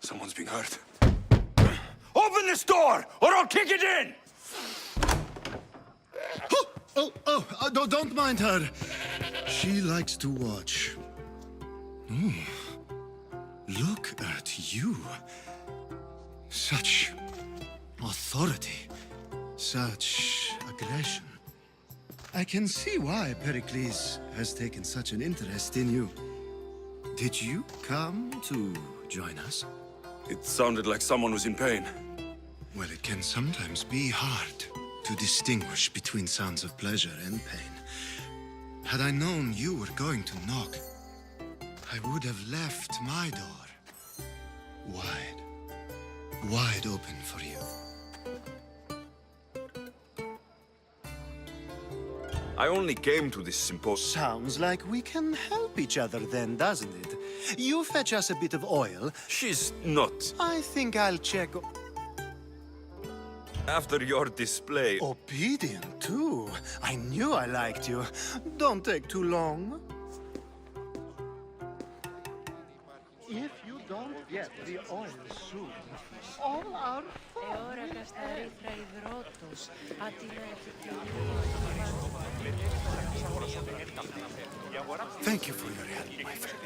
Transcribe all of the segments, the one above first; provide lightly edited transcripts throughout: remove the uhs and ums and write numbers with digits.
Someone's being hurt. Open this door, or I'll kick it in! Don't mind her. She likes to watch. Look at you. Such authority. Such aggression. I can see why Pericles has taken such an interest in you. Did you come to join us? It sounded like someone was in pain. Well, it can sometimes be hard to distinguish between sounds of pleasure and pain. Had I known you were going to knock, I would have left my door wide open for you. I only came to this symposium. Sounds like we can help each other then, doesn't it? You fetch us a bit of oil. She's not. I think I'll check... After your display... Obedient, too. I knew I liked you. Don't take too long. If you don't get the oil soon, all our Thank you for your help, my friend.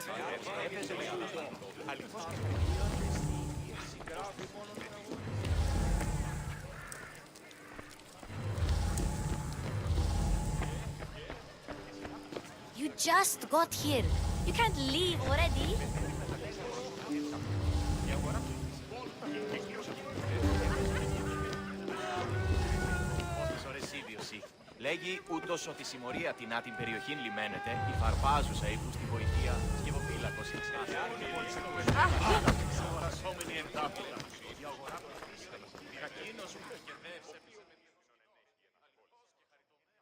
You just got here. You can't leave already. Λέγει ούτως ότι η συμμορία την άτιμ περιοχήν λιμένεται, η φαρπάζουσα ύφους στη βοηθεία σκευοφύλακος.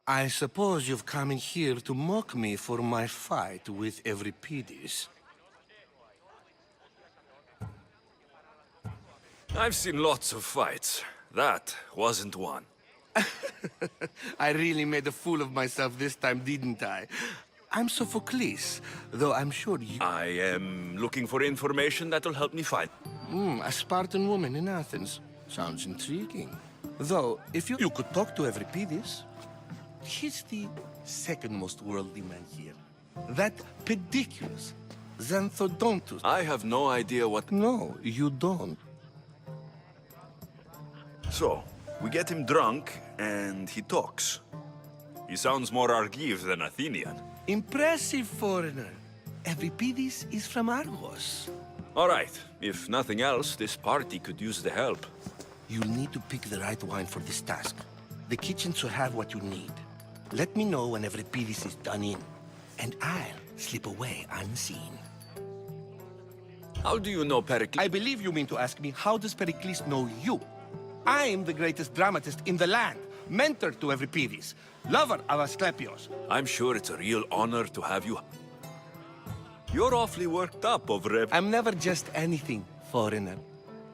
I suppose you've come in here to mock me for my fight with Euripides. I've seen lots of fights. That wasn't one. I really made a fool of myself this time, didn't I? I'm Sophocles, though I'm sure you... I am looking for information that'll help me fight. A Spartan woman in Athens. Sounds intriguing. Though, if you could talk to Euripides, he's the second most worldly man here. That pediculus, Xanthodontus. I have no idea what... No, you don't. So, we get him drunk, and he talks. He sounds more Argive than Athenian. Impressive, foreigner. Euripides is from Argos. All right, if nothing else, this party could use the help. You'll need to pick the right wine for this task. The kitchen should have what you need. Let me know when Euripides is done in, and I'll slip away unseen. How do you know Pericles? I believe you mean to ask me, how does Pericles know you? I'm the greatest dramatist in the land, mentor to Euripides, lover of Asclepios. I'm sure it's a real honor to have you. You're awfully worked up over I'm never just anything, foreigner.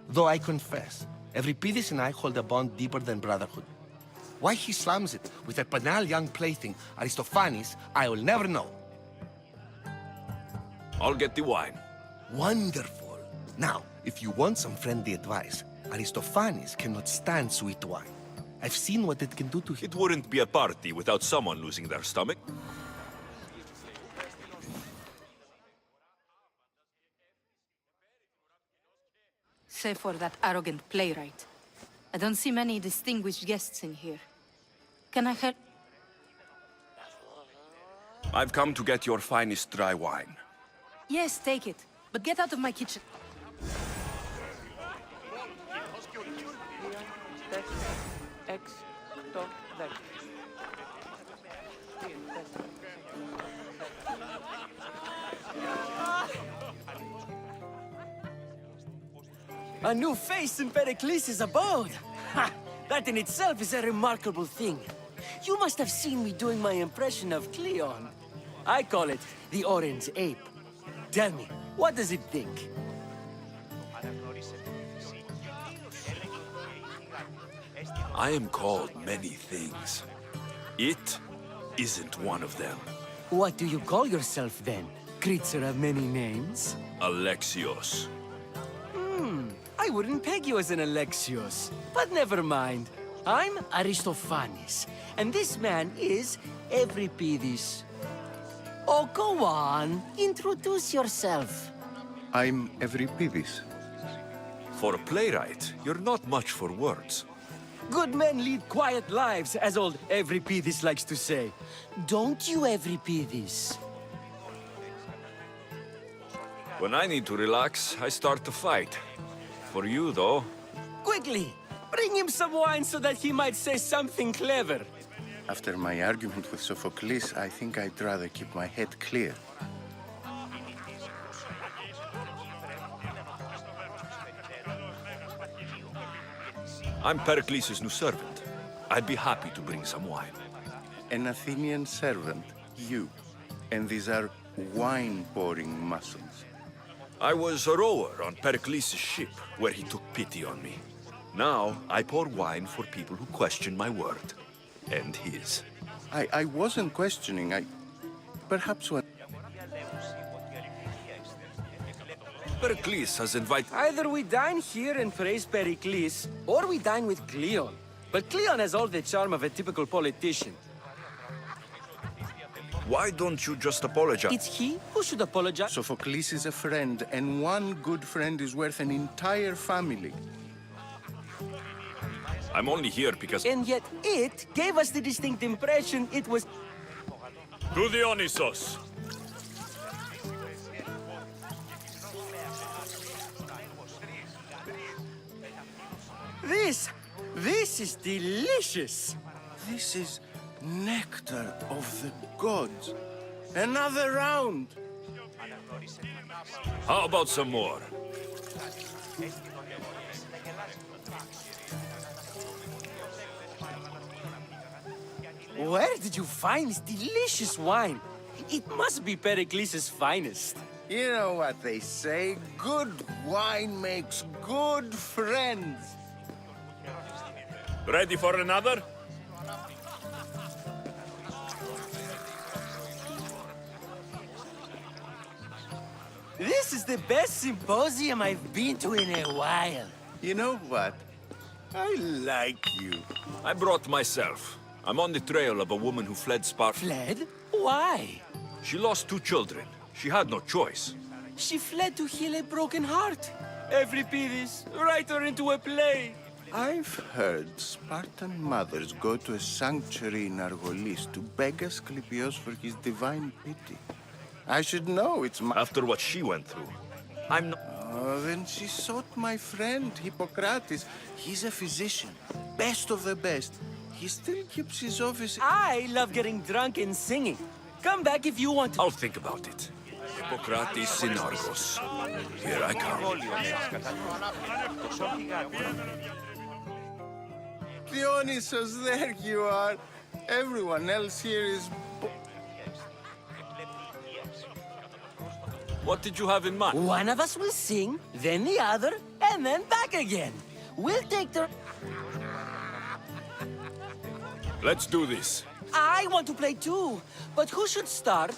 Though I confess, Euripides and I hold a bond deeper than brotherhood. Why he slams it with a banal young plaything, Aristophanes, I will never know. I'll get the wine. Wonderful. Now, if you want some friendly advice, Aristophanes cannot stand sweet wine. I've seen what it can do to him. It wouldn't be a party without someone losing their stomach. Save for that arrogant playwright. I don't see many distinguished guests in here. Can I help? I've come to get your finest dry wine. Yes, take it. But get out of my kitchen. A new face in Pericles' abode! Ha! That in itself is a remarkable thing. You must have seen me doing my impression of Cleon. I call it the Orange Ape. Tell me, what does it think? I am called many things. It isn't one of them. What do you call yourself then? creature of many names? Alexios. I wouldn't peg you as an Alexios, but never mind. I'm Aristophanes, and this man is Evripidis. Oh, go on. Introduce yourself. I'm Evripidis. For a playwright, you're not much for words. Good men lead quiet lives, as old Evripidis likes to say. Don't you, Evripidis? When I need to relax, I start to fight. For you, though, Quickly, bring him some wine so that he might say something clever. After my argument with Sophocles, I think I'd rather keep my head clear. I'm Pericles' new servant. I'd be happy to bring some wine. An Athenian servant, you. And these are wine-pouring muscles. I was a rower on Pericles' ship, where he took pity on me. Now, I pour wine for people who question my word. And his. I wasn't questioning, Perhaps when... Pericles has invited... Either we dine here and praise Pericles, or we dine with Cleon. But Cleon has all the charm of a typical politician. Why don't you just apologize? It's he who should apologize. Sophocles is a friend, and one good friend is worth an entire family. I'm only here because... And yet it gave us the distinct impression it was... To Dionysos! This is delicious. This is nectar of the gods. Another round! How about some more? Where did you find this delicious wine? It must be Pericles' finest. You know what they say, good wine makes good friends. Ready for another? This is the best symposium I've been to in a while. You know what? I like you. I brought myself. I'm on the trail of a woman who fled Sparta. Fled? Why? She lost 2 children. She had no choice. She fled to heal a broken heart. Evripidis, write her into a play. I've heard Spartan mothers go to a sanctuary in Argolis to beg Asclepios for his divine pity. I should know, it's my... After what she went through, I'm not... Oh, then she sought my friend, Hippocrates. He's a physician, best of the best. He still keeps his office... I love getting drunk and singing. Come back if you want to. I'll think about it. Hippocrates in Argos. Here I come. Dionysus, there you are. Everyone else here is... What did you have in mind? One of us will sing, then the other, and then back again. We'll take the... Let's do this. I want to play too, but who should start?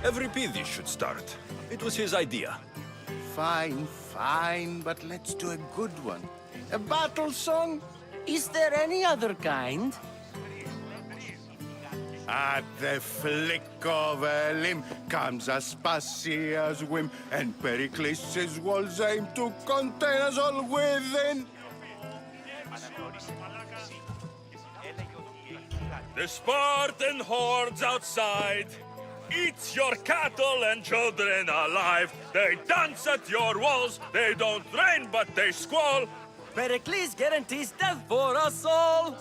Evripidis should start. It was his idea. Fine, fine, but let's do a good one. A battle song? Is there any other kind? At the flick of a limb comes Aspasia's whim, and Pericles' walls aim to contain us all within. The Spartan hordes outside eats your cattle and children alive. They dance at your walls. They don't rain, but they squall. Pericles guarantees death for us all.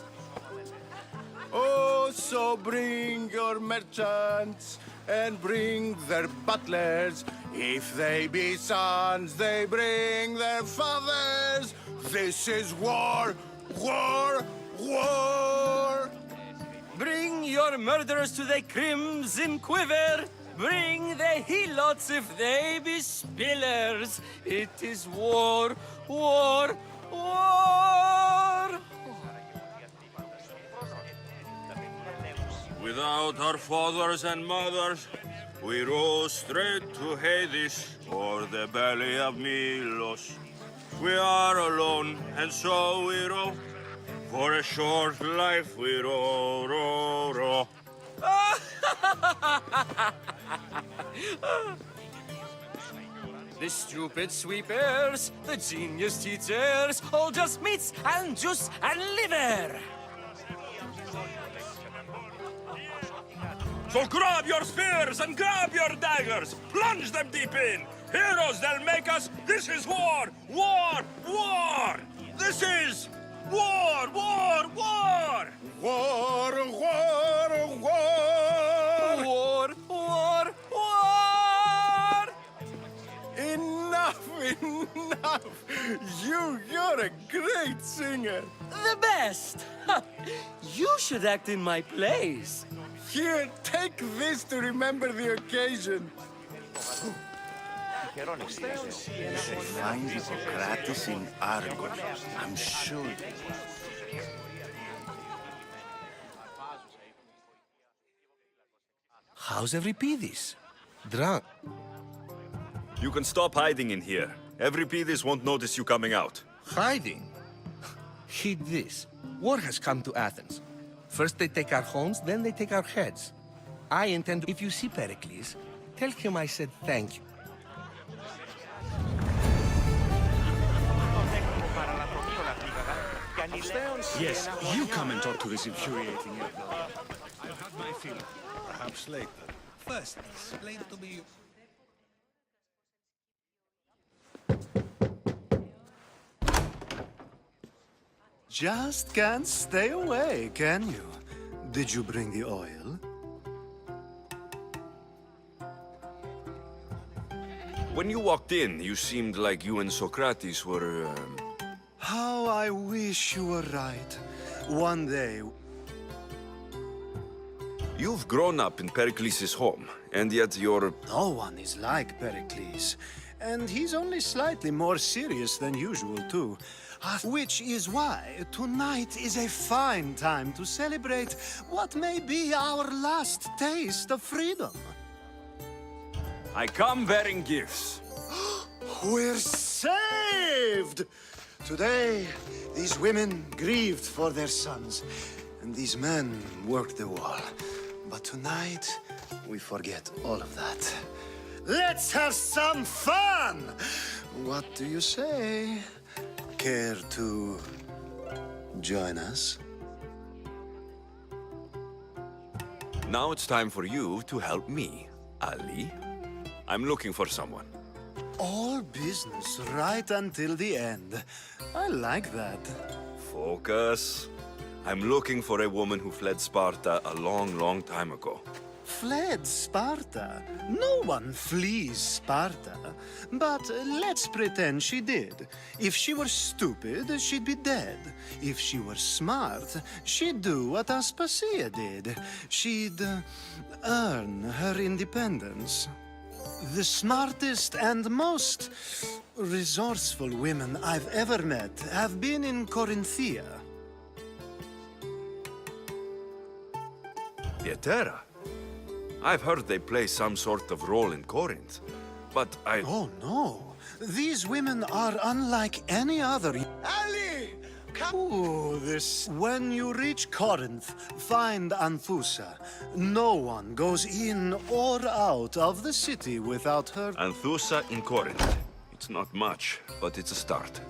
Oh, so bring your merchants and bring their butlers. If they be sons, they bring their fathers. This is war, war, war. Bring your murderers to the crimson quiver. Bring the helots if they be spillers. It is war, war, war. Without our fathers and mothers, we rose straight to Hades or the belly of Milos. We are alone, and so we row. For a short life we row, row, row. The stupid sweepers, the genius teachers, all just meats and juice and liver. So grab your spears and grab your daggers, plunge them deep in. Heroes they'll make us. This is war, war, war. This is war, war, war. War, war, war! War, war, war! Enough, enough! You're a great singer. The best! You should act in my plays. Here, take this to remember the occasion. They find Hippocrates in Argos, I'm sure. How's Euripides? Drunk. You can stop hiding in here. Euripides won't notice you coming out. Hiding? Heed this. War has come to Athens. First they take our homes, then they take our heads. I intend, if you see Pericles, tell him I said thank you. Yes, you come and talk to this infuriating airplane. I have my feeling. Perhaps later. First, explain to me... Just can't stay away, can you? Did you bring the oil? When you walked in, you seemed like you and Socrates were, How I wish you were right. One day... You've grown up in Pericles' home, and yet you're... No one is like Pericles. And he's only slightly more serious than usual, too. Which is why tonight is a fine time to celebrate what may be our last taste of freedom. I come bearing gifts. We're saved! Today, these women grieved for their sons, and these men worked the wall. But tonight, we forget all of that. Let's have some fun! What do you say? Care to join us? Now it's time for you to help me, Ali. I'm looking for someone. All business right until the end. I like that. Focus. I'm looking for a woman who fled Sparta a long, long time ago. Fled Sparta? No one flees Sparta. But let's pretend she did. If she were stupid, she'd be dead. If she were smart, she'd do what Aspasia did. She'd earn her independence. The smartest and most resourceful women I've ever met have been in Corinthia. Pietera. I've heard they play some sort of role in Corinth, but I... Oh, no. These women are unlike any other. Ali! Ooh, this... When you reach Corinth, find Anthusa. No one goes in or out of the city without her. Anthusa in Corinth. It's not much, but it's a start.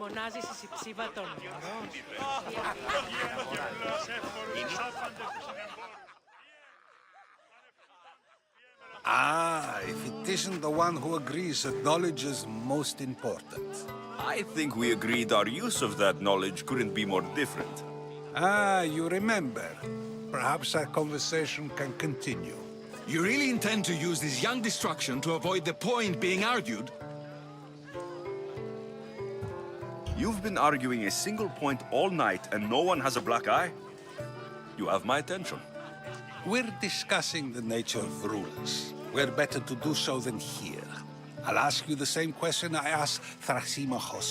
Μονάζεις η συψίβα των νερών. Ah, if it isn't the one who agrees that knowledge is most important. I think we agreed our use of that knowledge couldn't be more different. Ah, you remember. Perhaps our conversation can continue. You really intend to use this young destruction to avoid the point being argued? You've been arguing a single point all night and no one has a black eye? You have my attention. We're discussing the nature of rules. We're better to do so than here. I'll ask you the same question I asked Thrasymachos.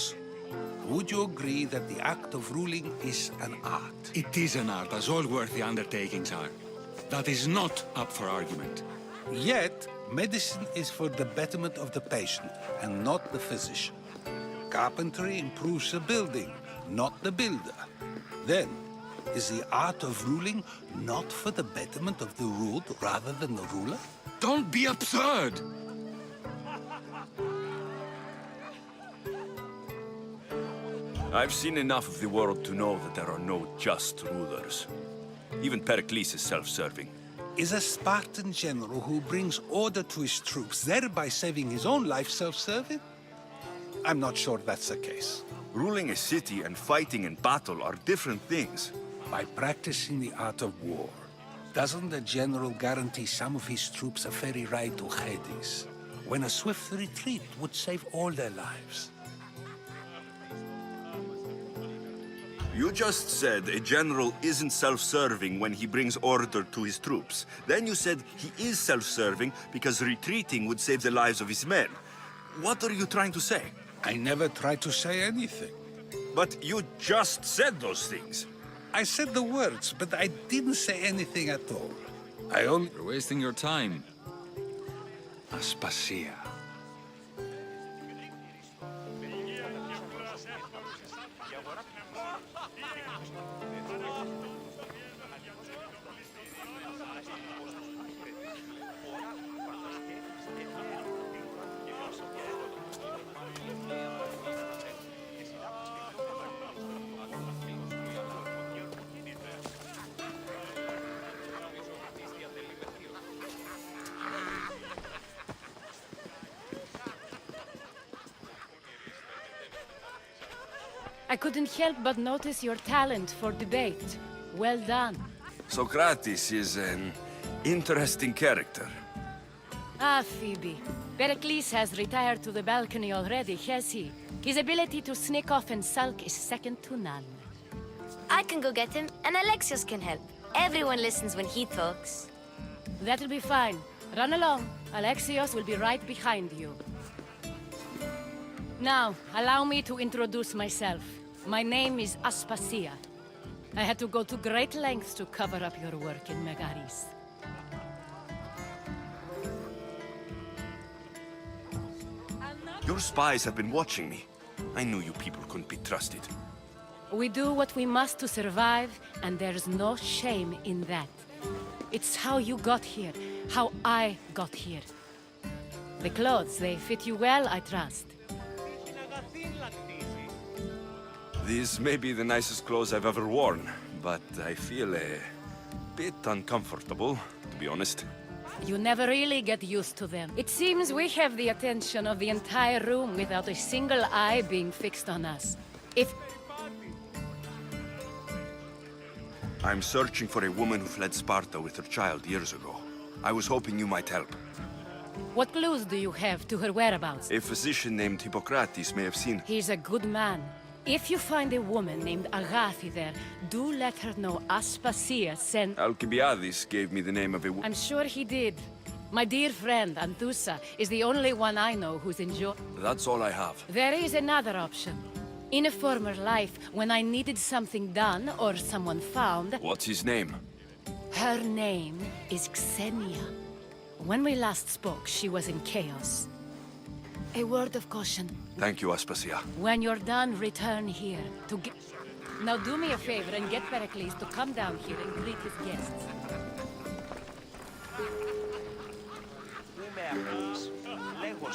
Would you agree that the act of ruling is an art? It is an art, as all worthy undertakings are. That is not up for argument. Yet, medicine is for the betterment of the patient and not the physician. Carpentry improves the building, not the builder. Then, is the art of ruling not for the betterment of the ruled rather than the ruler? Don't be absurd! I've seen enough of the world to know that there are no just rulers. Even Pericles is self-serving. Is a Spartan general who brings order to his troops, thereby saving his own life, self-serving? I'm not sure that's the case. Ruling a city and fighting in battle are different things. By practicing the art of war, doesn't the general guarantee some of his troops a ferry ride to Hades, when a swift retreat would save all their lives? You just said a general isn't self-serving when he brings order to his troops. Then you said he is self-serving because retreating would save the lives of his men. What are you trying to say? I never tried to say anything. But you just said those things. I said the words, but I didn't say anything at all. You're wasting your time. Aspasia. I couldn't help but notice your talent for debate. Well done. Socrates is an interesting character. Ah, Phoebe. Pericles has retired to the balcony already, has he? His ability to sneak off and sulk is second to none. I can go get him, and Alexios can help. Everyone listens when he talks. That'll be fine. Run along. Alexios will be right behind you. Now, allow me to introduce myself. My name is Aspasia. I had to go to great lengths to cover up your work in Megaris. Your spies have been watching me. I knew you people couldn't be trusted. We do what we must to survive, and there's no shame in that. It's how you got here, how I got here. The clothes, they fit you well, I trust. These may be the nicest clothes I've ever worn, but I feel a bit uncomfortable, to be honest. You never really get used to them. It seems we have the attention of the entire room without a single eye being fixed on us. I'm searching for a woman who fled Sparta with her child years ago. I was hoping you might help. What clues do you have to her whereabouts? A physician named Hippocrates may have seen... He's a good man. If you find a woman named Agathi there, do let her know Aspasia sent... Alcibiades gave me the name of a... I'm sure he did. My dear friend, Anthusa, is the only one I know who's That's all I have. There is another option. In a former life, when I needed something done or someone found... What's his name? Her name is Xenia. When we last spoke, she was in chaos. A word of caution. Thank you, Aspasia. When you're done, return here to get... Now do me a favor and get Pericles to come down here and greet his guests. Πού με ακούεις? Λέγω